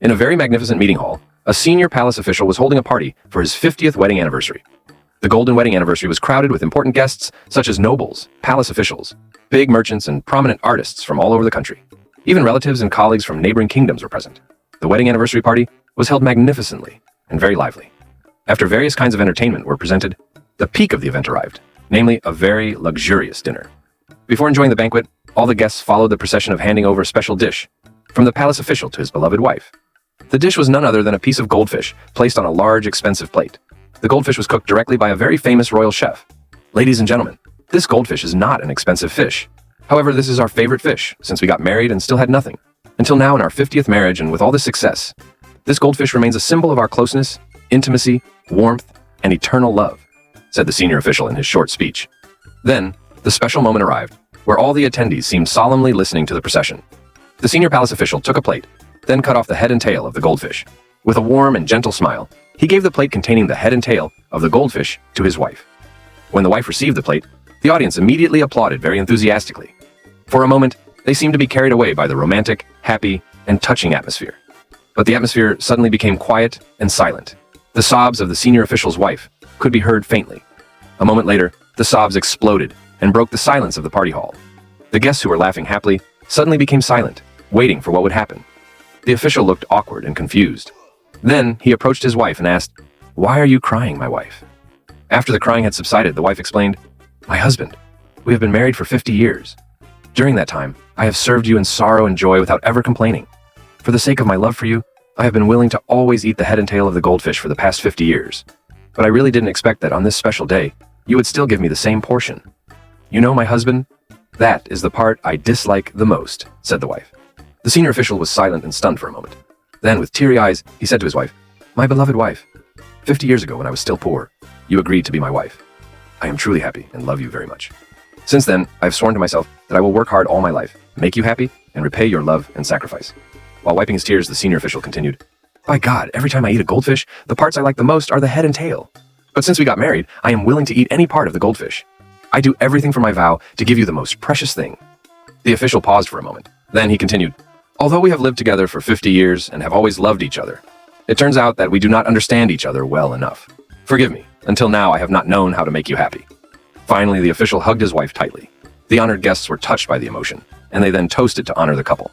In a very magnificent meeting hall, a senior palace official was holding a party for his 50th wedding anniversary. The golden wedding anniversary was crowded with important guests such as nobles, palace officials, big merchants, and prominent artists from all over the country. Even relatives and colleagues from neighboring kingdoms were present. The wedding anniversary party was held magnificently and very lively. After various kinds of entertainment were presented, the peak of the event arrived, namely a very luxurious dinner. Before enjoying the banquet, all the guests followed the procession of handing over a special dish from the palace official to his beloved wife. The dish was none other than a piece of goldfish placed on a large, expensive plate. The goldfish was cooked directly by a very famous royal chef. Ladies and gentlemen, this goldfish is not an expensive fish. However, this is our favorite fish, since we got married and still had nothing. Until now, in our 50th marriage and with all this success, this goldfish remains a symbol of our closeness, intimacy, warmth, and eternal love, said the senior official in his short speech. Then, the special moment arrived, where all the attendees seemed solemnly listening to the procession. The senior palace official took a plate, then cut off the head and tail of the goldfish. With a warm and gentle smile, he gave the plate containing the head and tail of the goldfish to his wife. When the wife received the plate, the audience immediately applauded very enthusiastically. For a moment, they seemed to be carried away by the romantic, happy, and touching atmosphere. But the atmosphere suddenly became quiet and silent. The sobs of the senior official's wife could be heard faintly. A moment later, the sobs exploded and broke the silence of the party hall. The guests who were laughing happily suddenly became silent, waiting for what would happen. The official looked awkward and confused. Then he approached his wife and asked, "Why are you crying, my wife?" After the crying had subsided, the wife explained, "My husband, we have been married for 50 years. During that time, I have served you in sorrow and joy without ever complaining. For the sake of my love for you, I have been willing to always eat the head and tail of the goldfish for the past 50 years. But I really didn't expect that on this special day, you would still give me the same portion. You know, my husband, that is the part I dislike the most," said the wife. The senior official was silent and stunned for a moment. Then, with teary eyes, he said to his wife, "My beloved wife, 50 years ago when I was still poor, you agreed to be my wife. I am truly happy and love you very much. Since then, I have sworn to myself that I will work hard all my life, make you happy, and repay your love and sacrifice." While wiping his tears, the senior official continued, "By God, every time I eat a goldfish, the parts I like the most are the head and tail. But since we got married, I am willing to eat any part of the goldfish. I do everything for my vow to give you the most precious thing." The official paused for a moment. Then he continued, "Although we have lived together for 50 years and have always loved each other, it turns out that we do not understand each other well enough. Forgive me, until now I have not known how to make you happy." Finally, the official hugged his wife tightly. The honored guests were touched by the emotion, and they then toasted to honor the couple.